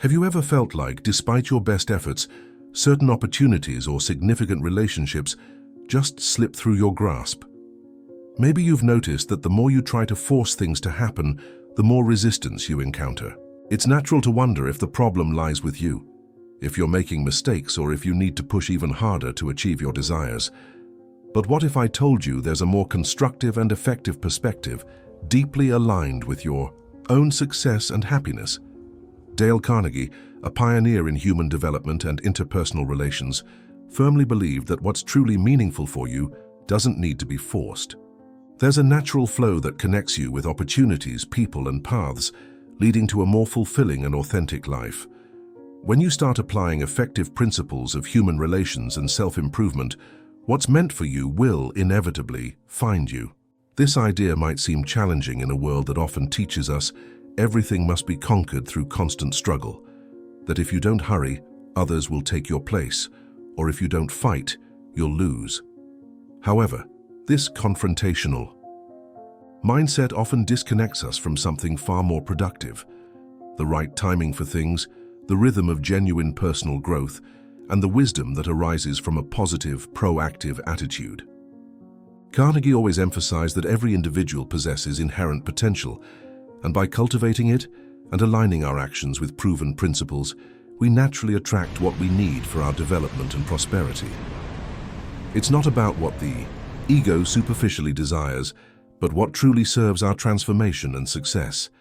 Have you ever felt like, despite your best efforts, certain opportunities or significant relationships just slip through your grasp? Maybe you've noticed that the more you try to force things to happen, the more resistance you encounter. It's natural to wonder if the problem lies with you, if you're making mistakes, or if you need to push even harder to achieve your desires. But what if I told you there's a more constructive and effective perspective, deeply aligned with your own success and happiness? Dale Carnegie, a pioneer in human development and interpersonal relations, firmly believed that what's truly meaningful for you doesn't need to be forced. There's a natural flow that connects you with opportunities, people, and paths, leading to a more fulfilling and authentic life. When you start applying effective principles of human relations and self-improvement, what's meant for you will inevitably find you. This idea might seem challenging in a world that often teaches us everything must be conquered through constant struggle, that if you don't hurry, others will take your place, or if you don't fight, you'll lose. However, this confrontational mindset often disconnects us from something far more productive: the right timing for things, the rhythm of genuine personal growth, and the wisdom that arises from a positive, proactive attitude. Carnegie always emphasized that every individual possesses inherent potential, and by cultivating it and aligning our actions with proven principles, we naturally attract what we need for our development and prosperity. It's not about what the ego superficially desires, but what truly serves our transformation and success.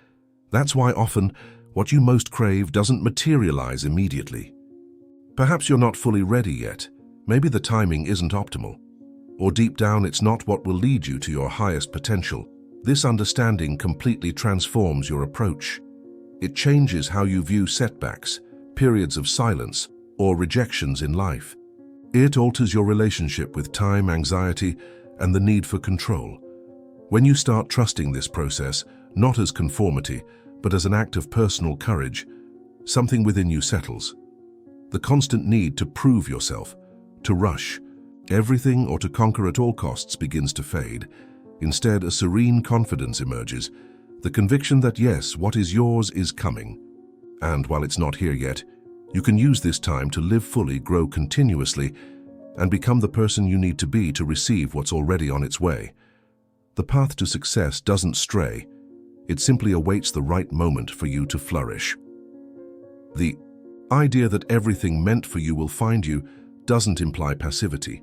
That's why often what you most crave doesn't materialize immediately. Perhaps you're not fully ready yet. Maybe the timing isn't optimal. Or deep down, it's not what will lead you to your highest potential. This understanding completely transforms your approach. It changes how you view setbacks, periods of silence, or rejections in life. It alters your relationship with time, anxiety, and the need for control. When you start trusting this process, not as conformity, but as an act of personal courage, something within you settles. The constant need to prove yourself, to rush everything, or to conquer at all costs begins to fade. Instead, a serene confidence emerges, the conviction that yes, what is yours is coming. And while it's not here yet, you can use this time to live fully, grow continuously, and become the person you need to be to receive what's already on its way. The path to success doesn't stray. It simply awaits the right moment for you to flourish. The idea that everything meant for you will find you doesn't imply passivity.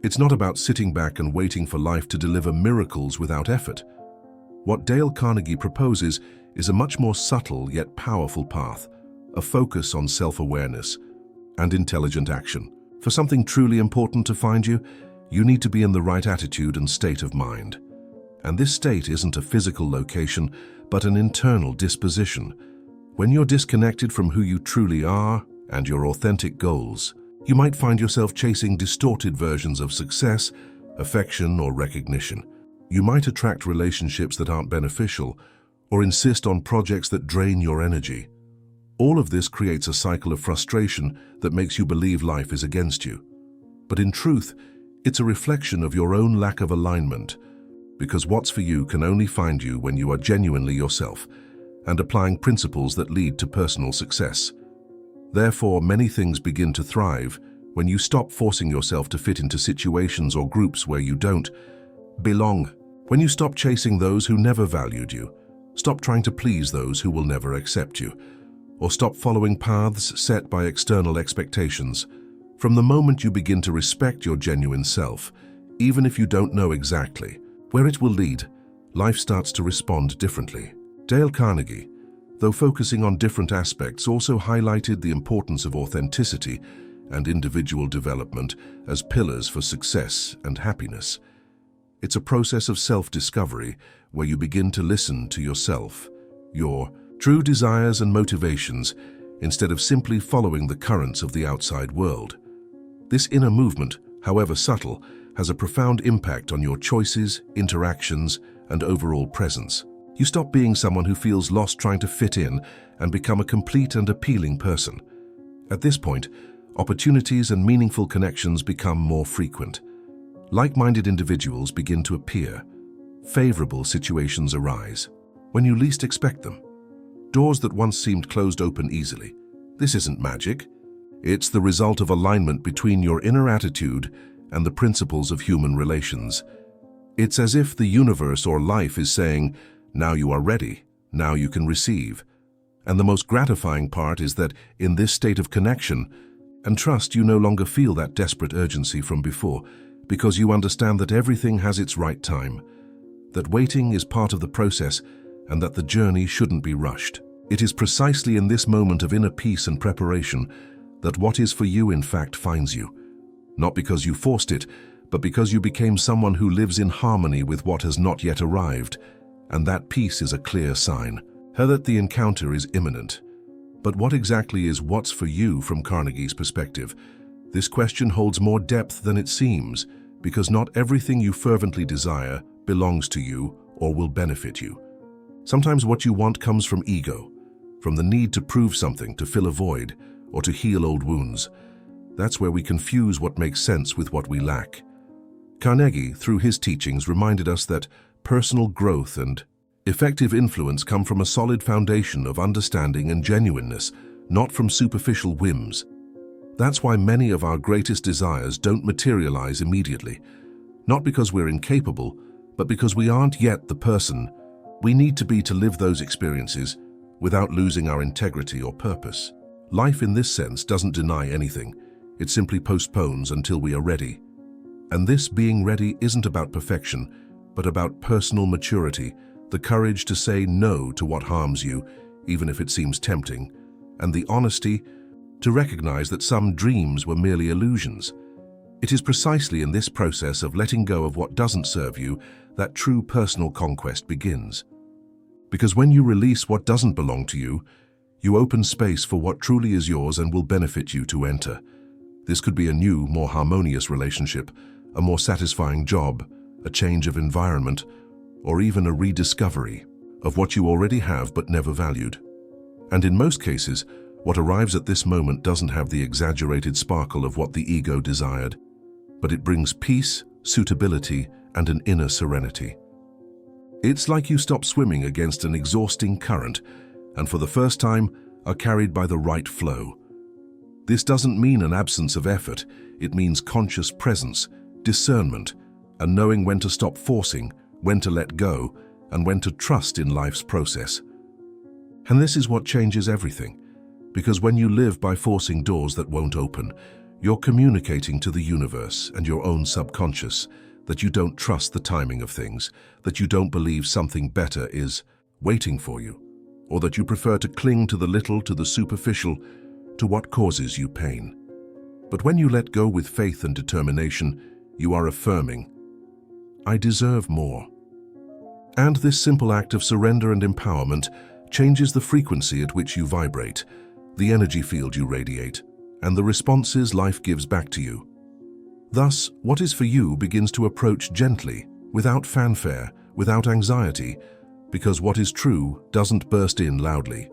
It's not about sitting back and waiting for life to deliver miracles without effort. What Dale Carnegie proposes is a much more subtle yet powerful path, a focus on self-awareness and intelligent action. For something truly important to find you, you need to be in the right attitude and state of mind. And this state isn't a physical location, but an internal disposition. When you're disconnected from who you truly are and your authentic goals, you might find yourself chasing distorted versions of success, affection, or recognition. You might attract relationships that aren't beneficial, or insist on projects that drain your energy. All of this creates a cycle of frustration that makes you believe life is against you. But in truth, it's a reflection of your own lack of alignment, because what's for you can only find you when you are genuinely yourself and applying principles that lead to personal success. Therefore, many things begin to thrive when you stop forcing yourself to fit into situations or groups where you don't belong. When you stop chasing those who never valued you, stop trying to please those who will never accept you, or stop following paths set by external expectations. From the moment you begin to respect your genuine self, even if you don't know exactly where it will lead, life starts to respond differently. Dale Carnegie, though focusing on different aspects, also highlighted the importance of authenticity and individual development as pillars for success and happiness. It's a process of self-discovery where you begin to listen to yourself, your true desires and motivations, instead of simply following the currents of the outside world. This inner movement, however subtle, has a profound impact on your choices, interactions, and overall presence. You stop being someone who feels lost trying to fit in and become a complete and appealing person. At this point, opportunities and meaningful connections become more frequent. Like-minded individuals begin to appear. Favorable situations arise when you least expect them. Doors that once seemed closed open easily. This isn't magic. It's the result of alignment between your inner attitude and the principles of human relations. It's as if the universe or life is saying, now you are ready, now you can receive. And the most gratifying part is that in this state of connection and trust, you no longer feel that desperate urgency from before, because you understand that everything has its right time, that waiting is part of the process, and that the journey shouldn't be rushed. It is precisely in this moment of inner peace and preparation that what is for you in fact finds you. Not because you forced it, but because you became someone who lives in harmony with what has not yet arrived, and that peace is a clear sign that the encounter is imminent. But what exactly is what's for you from Carnegie's perspective? This question holds more depth than it seems, because not everything you fervently desire belongs to you or will benefit you. Sometimes what you want comes from ego, from the need to prove something, to fill a void, or to heal old wounds. That's where we confuse what makes sense with what we lack. Carnegie, through his teachings, reminded us that personal growth and effective influence come from a solid foundation of understanding and genuineness, not from superficial whims. That's why many of our greatest desires don't materialize immediately, not because we're incapable, but because we aren't yet the person we need to be to live those experiences without losing our integrity or purpose. Life in this sense doesn't deny anything. It simply postpones until we are ready. And this being ready isn't about perfection, but about personal maturity, the courage to say no to what harms you, even if it seems tempting, and the honesty to recognize that some dreams were merely illusions. It is precisely in this process of letting go of what doesn't serve you that true personal conquest begins. Because when you release what doesn't belong to you, you open space for what truly is yours and will benefit you to enter. This could be a new, more harmonious relationship, a more satisfying job, a change of environment, or even a rediscovery of what you already have but never valued. And in most cases, what arrives at this moment doesn't have the exaggerated sparkle of what the ego desired, but it brings peace, suitability, and an inner serenity. It's like you stop swimming against an exhausting current and for the first time are carried by the right flow. This doesn't mean an absence of effort. It means conscious presence, discernment, and knowing when to stop forcing, when to let go, and when to trust in life's process. And this is what changes everything, because when you live by forcing doors that won't open, you're communicating to the universe and your own subconscious that you don't trust the timing of things, that you don't believe something better is waiting for you, or that you prefer to cling to the little, to the superficial, to what causes you pain. But when you let go with faith and determination, you are affirming, I deserve more. And this simple act of surrender and empowerment changes the frequency at which you vibrate, the energy field you radiate, and the responses life gives back to you. Thus, what is for you begins to approach gently, without fanfare, without anxiety, because what is true doesn't burst in loudly.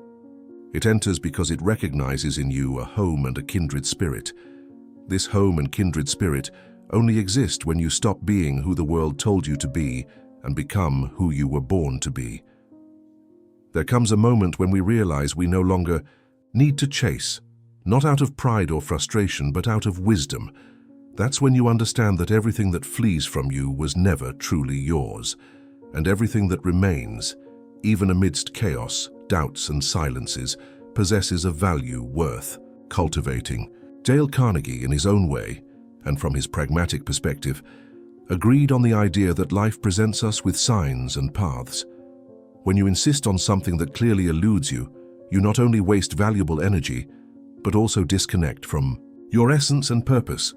It enters because it recognizes in you a home and a kindred spirit. This home and kindred spirit only exist when you stop being who the world told you to be and become who you were born to be. There comes a moment when we realize we no longer need to chase, not out of pride or frustration, but out of wisdom. That's when you understand that everything that flees from you was never truly yours, and everything that remains, even amidst chaos, doubts, and silences, possesses a value worth cultivating. Dale Carnegie, in his own way, and from his pragmatic perspective, agreed on the idea that life presents us with signs and paths. When you insist on something that clearly eludes you, you not only waste valuable energy, but also disconnect from your essence and purpose,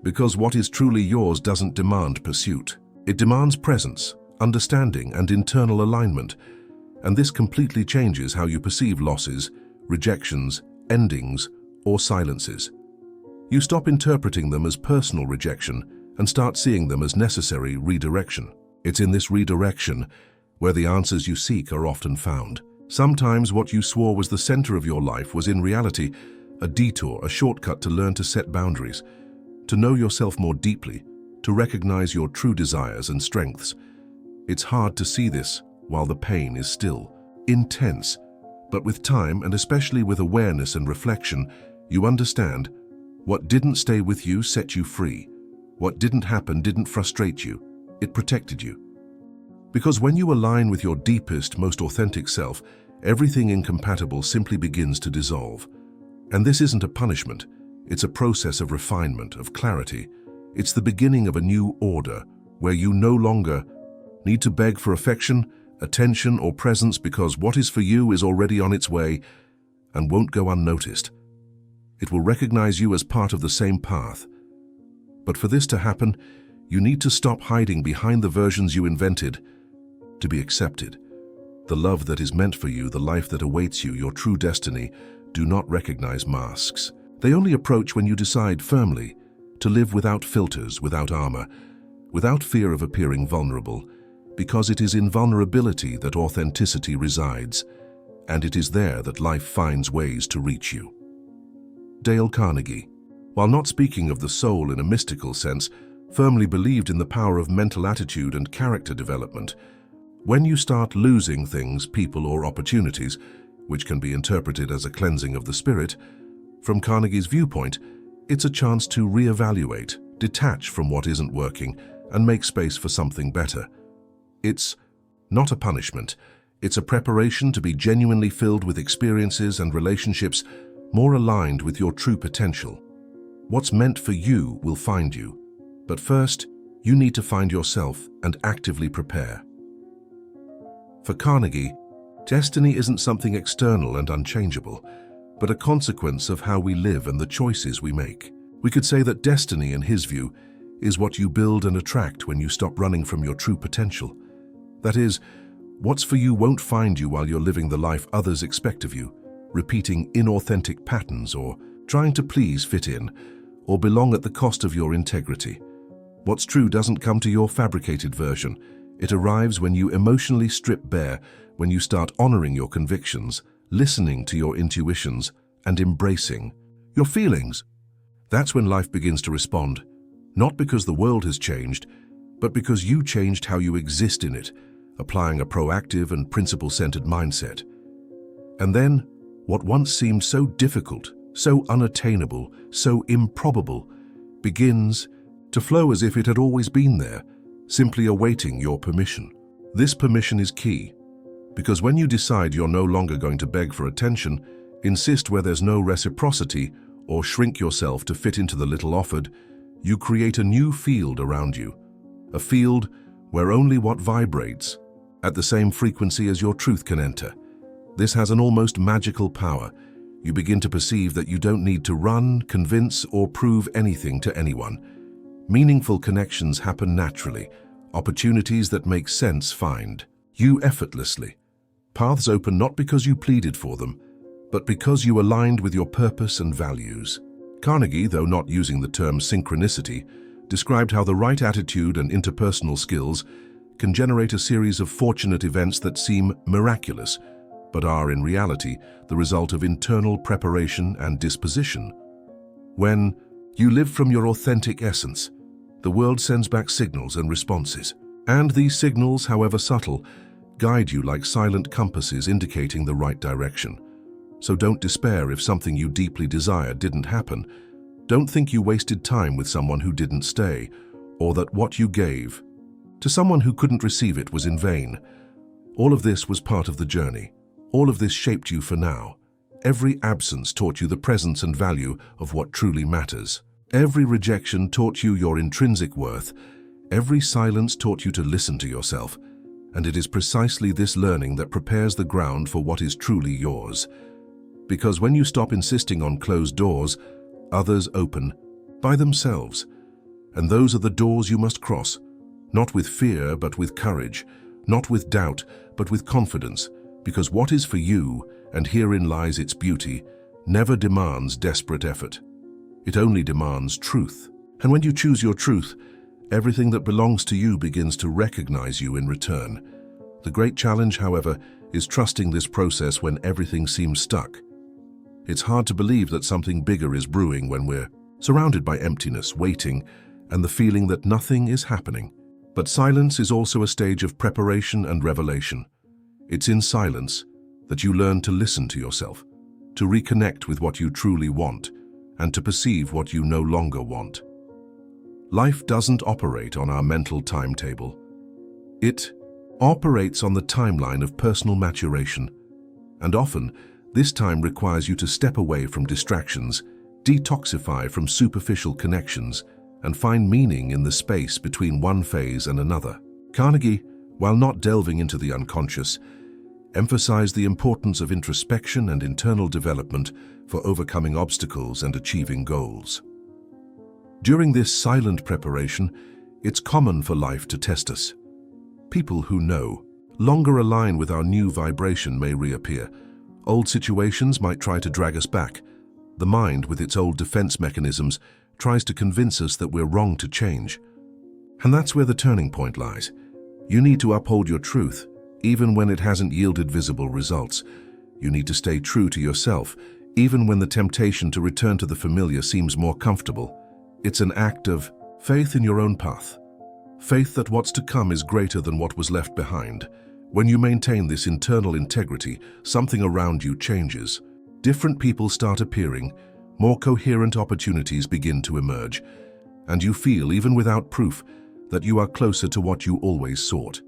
because what is truly yours doesn't demand pursuit. It demands presence, understanding, and internal alignment, and this completely changes how you perceive losses, rejections, endings, or silences. You stop interpreting them as personal rejection and start seeing them as necessary redirection. It's in this redirection where the answers you seek are often found. Sometimes what you swore was the center of your life was in reality a detour, a shortcut to learn to set boundaries, to know yourself more deeply, to recognize your true desires and strengths. It's hard to see this while the pain is still intense, But with time, and especially with awareness and reflection, you understand what didn't stay with you set you free. What didn't happen didn't frustrate you, it protected you. Because when you align with your deepest, most authentic self, everything incompatible simply begins to dissolve. And this isn't a punishment, it's a process of refinement, of clarity. It's the beginning of a new order, where you no longer need to beg for affection, attention, or presence, because what is for you is already on its way and won't go unnoticed. It will recognize you as part of the same path. But for this to happen, you need to stop hiding behind the versions you invented to be accepted. The love that is meant for you, the life that awaits you, your true destiny, do not recognize masks. They only approach when you decide firmly to live without filters, without armor, without fear of appearing vulnerable, because it is in vulnerability that authenticity resides, and it is there that life finds ways to reach you. Dale Carnegie, while not speaking of the soul in a mystical sense, firmly believed in the power of mental attitude and character development. When you start losing things, people, or opportunities, which can be interpreted as a cleansing of the spirit, from Carnegie's viewpoint, it's a chance to reevaluate, detach from what isn't working, and make space for something better. It's not a punishment, it's a preparation to be genuinely filled with experiences and relationships more aligned with your true potential. What's meant for you will find you, but first, you need to find yourself and actively prepare. For Carnegie, destiny isn't something external and unchangeable, but a consequence of how we live and the choices we make. We could say that destiny, in his view, is what you build and attract when you stop running from your true potential. That is, what's for you won't find you while you're living the life others expect of you, repeating inauthentic patterns or trying to please, fit in, or belong at the cost of your integrity. What's true doesn't come to your fabricated version. It arrives when you emotionally strip bare, when you start honoring your convictions, listening to your intuitions, and embracing your feelings. That's when life begins to respond, not because the world has changed, but because you changed how you exist in it, applying a proactive and principle-centered mindset. And then, what once seemed so difficult, so unattainable, so improbable, begins to flow as if it had always been there, simply awaiting your permission. This permission is key, because when you decide you're no longer going to beg for attention, insist where there's no reciprocity, or shrink yourself to fit into the little offered, you create a new field around you, a field where only what vibrates at the same frequency as your truth can enter. This has an almost magical power. You begin to perceive that you don't need to run, convince, or prove anything to anyone. Meaningful connections happen naturally. Opportunities that make sense find you effortlessly. Paths open not because you pleaded for them, but because you aligned with your purpose and values. Carnegie, though not using the term synchronicity, described how the right attitude and interpersonal skills can generate a series of fortunate events that seem miraculous, but are in reality the result of internal preparation and disposition. When you live from your authentic essence, the world sends back signals and responses. And these signals, however subtle, guide you like silent compasses indicating the right direction. So don't despair if something you deeply desired didn't happen. Don't think you wasted time with someone who didn't stay, or that what you gave to someone who couldn't receive it was in vain. All of this was part of the journey. All of this shaped you for now. Every absence taught you the presence and value of what truly matters. Every rejection taught you your intrinsic worth. Every silence taught you to listen to yourself. And it is precisely this learning that prepares the ground for what is truly yours. Because when you stop insisting on closed doors, others open by themselves. And those are the doors you must cross, not with fear but with courage, not with doubt but with confidence, because what is for you, and herein lies its beauty, never demands desperate effort. It only demands truth. And when you choose your truth, everything that belongs to you begins to recognize you in return. The great challenge, however, is trusting this process when everything seems stuck. It's hard to believe that something bigger is brewing when we're surrounded by emptiness, waiting, and the feeling that nothing is happening. But silence is also a stage of preparation and revelation. It's in silence that you learn to listen to yourself, to reconnect with what you truly want, and to perceive what you no longer want. Life doesn't operate on our mental timetable. It operates on the timeline of personal maturation, and often this time requires you to step away from distractions, detoxify from superficial connections, and find meaning in the space between one phase and another. Carnegie, while not delving into the unconscious, emphasized the importance of introspection and internal development for overcoming obstacles and achieving goals. During this silent preparation, it's common for life to test us. People who no longer align with our new vibration may reappear. Old situations might try to drag us back. The mind, with its old defense mechanisms, tries to convince us that we're wrong to change. And that's where the turning point lies. You need to uphold your truth, even when it hasn't yielded visible results. You need to stay true to yourself, even when the temptation to return to the familiar seems more comfortable. It's an act of faith in your own path. Faith that what's to come is greater than what was left behind. When you maintain this internal integrity, something around you changes. Different people start appearing, more coherent opportunities begin to emerge, and you feel, even without proof, that you are closer to what you always sought.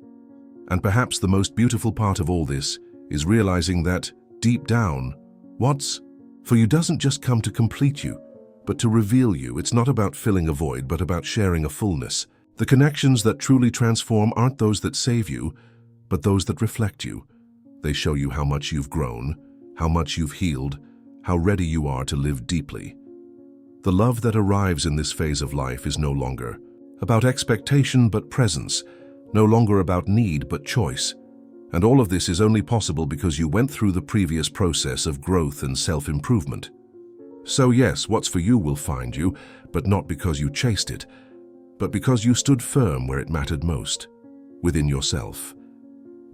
And perhaps the most beautiful part of all this is realizing that, deep down, what's for you doesn't just come to complete you, but to reveal you. It's not about filling a void, but about sharing a fullness. The connections that truly transform aren't those that save you, but those that reflect you. They show you how much you've grown, how much you've healed, how ready you are to live deeply. The love that arrives in this phase of life is no longer about expectation but presence, no longer about need but choice. And all of this is only possible because you went through the previous process of growth and self-improvement. So yes, what's for you will find you, but not because you chased it, but because you stood firm where it mattered most, within yourself.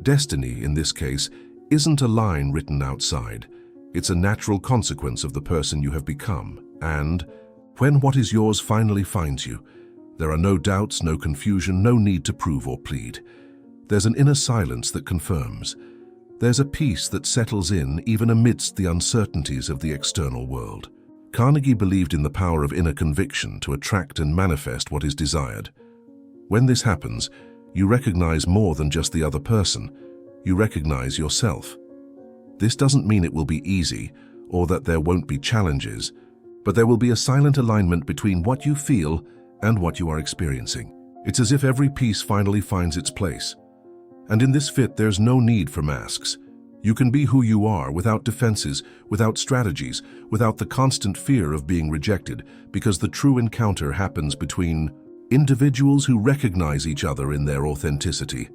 Destiny, in this case, isn't a line written outside. It's a natural consequence of the person you have become. And when what is yours finally finds you, there are no doubts, no confusion, no need to prove or plead. There's an inner silence that confirms. There's a peace that settles in even amidst the uncertainties of the external world. Carnegie believed in the power of inner conviction to attract and manifest what is desired. When this happens, you recognize more than just the other person. You recognize yourself. This doesn't mean it will be easy or that there won't be challenges, but there will be a silent alignment between what you feel and what you are experiencing. It's as if every piece finally finds its place. And in this fit, there's no need for masks. You can be who you are without defenses, without strategies, without the constant fear of being rejected, because the true encounter happens between individuals who recognize each other in their authenticity.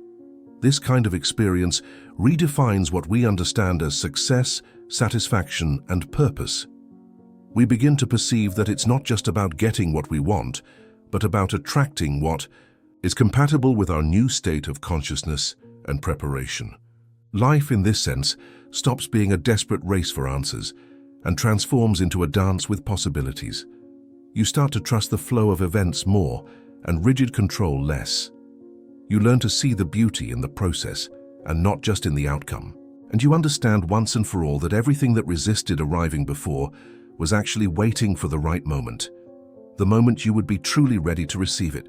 This kind of experience redefines what we understand as success, satisfaction, and purpose. We begin to perceive that it's not just about getting what we want, but about attracting what is compatible with our new state of consciousness and preparation. Life, in this sense, stops being a desperate race for answers and transforms into a dance with possibilities. You start to trust the flow of events more and rigid control less. You learn to see the beauty in the process and not just in the outcome. And you understand once and for all that everything that resisted arriving before was actually waiting for the right moment, the moment you would be truly ready to receive it.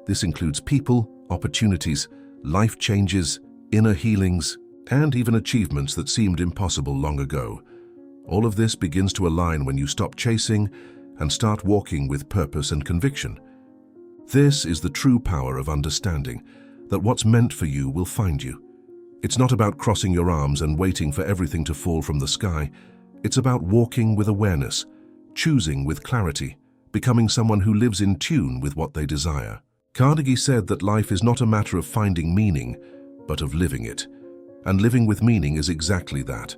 This includes people, opportunities, life changes, inner healings, and even achievements that seemed impossible long ago. All of this begins to align when you stop chasing and start walking with purpose and conviction. This is the true power of understanding that what's meant for you will find you. It's not about crossing your arms and waiting for everything to fall from the sky. It's about walking with awareness, choosing with clarity, becoming someone who lives in tune with what they desire. Carnegie said that life is not a matter of finding meaning, but of living it. And living with meaning is exactly that,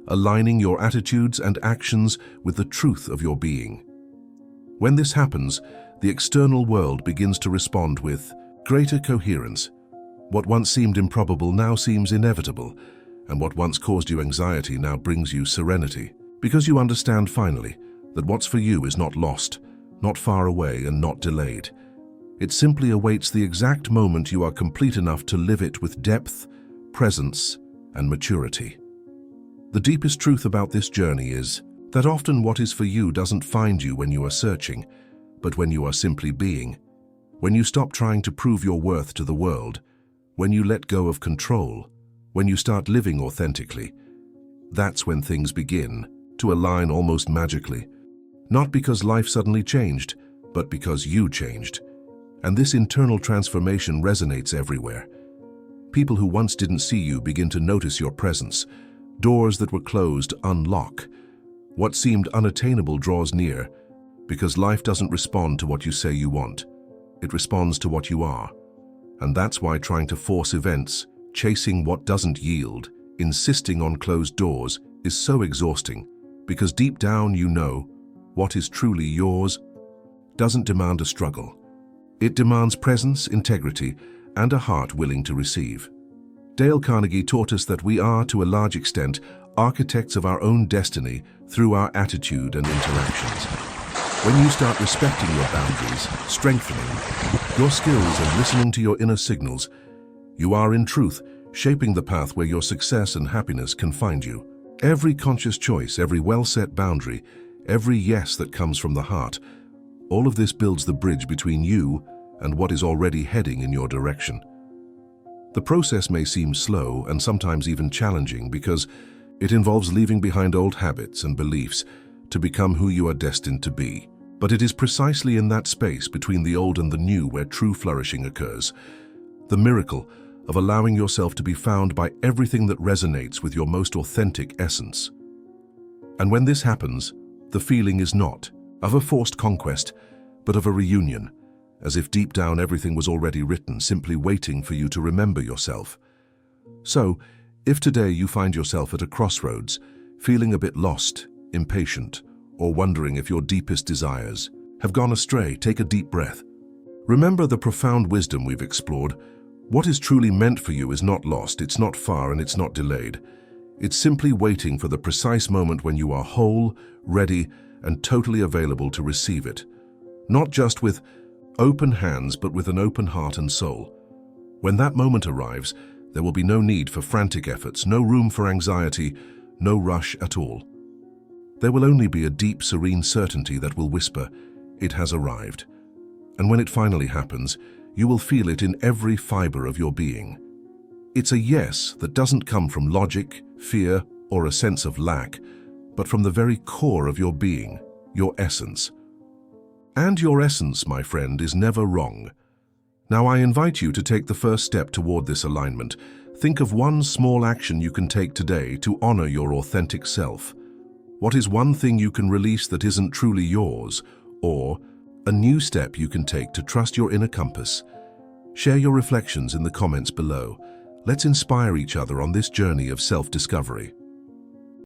aligning your attitudes and actions with the truth of your being. When this happens, the external world begins to respond with greater coherence. What once seemed improbable now seems inevitable, and what once caused you anxiety now brings you serenity, because you understand finally that what's for you is not lost, not far away, and not delayed. It simply awaits the exact moment you are complete enough to live it with depth, presence, and maturity. The deepest truth about this journey is that often what is for you doesn't find you when you are searching, but when you are simply being. When you stop trying to prove your worth to the world, when you let go of control, when you start living authentically, that's when things begin to align almost magically. Not because life suddenly changed, but because you changed. And this internal transformation resonates everywhere. People who once didn't see you begin to notice your presence. Doors that were closed unlock. What seemed unattainable draws near, because life doesn't respond to what you say you want. It responds to what you are. And that's why trying to force events, chasing what doesn't yield, insisting on closed doors is so exhausting, because deep down you know what is truly yours doesn't demand a struggle. It demands presence, integrity, and a heart willing to receive. Dale Carnegie taught us that we are, to a large extent, architects of our own destiny through our attitude and interactions. When you start respecting your boundaries, strengthening your skills and listening to your inner signals, you are in truth shaping the path where your success and happiness can find you. Every conscious choice, every well-set boundary, every yes that comes from the heart, all of this builds the bridge between you and what is already heading in your direction. The process may seem slow and sometimes even challenging because it involves leaving behind old habits and beliefs to become who you are destined to be. But it is precisely in that space between the old and the new where true flourishing occurs. The miracle of allowing yourself to be found by everything that resonates with your most authentic essence. And when this happens, the feeling is not of a forced conquest, but of a reunion, as if deep down everything was already written, simply waiting for you to remember yourself. So, if today you find yourself at a crossroads, feeling a bit lost, impatient, or wondering if your deepest desires have gone astray, take a deep breath. Remember the profound wisdom we've explored. What is truly meant for you is not lost, it's not far, and it's not delayed. It's simply waiting for the precise moment when you are whole, ready, and totally available to receive it. Not just with open hands, but with an open heart and soul. When that moment arrives, there will be no need for frantic efforts, no room for anxiety, no rush at all. There will only be a deep, serene certainty that will whisper, "It has arrived." And when it finally happens, you will feel it in every fiber of your being. It's a yes that doesn't come from logic, fear, or a sense of lack, but from the very core of your being, your essence. And your essence, my friend, is never wrong. Now I invite you to take the first step toward this alignment. Think of one small action you can take today to honor your authentic self. What is one thing you can release that isn't truly yours, or a new step you can take to trust your inner compass? Share your reflections in the comments below. Let's inspire each other on this journey of self-discovery.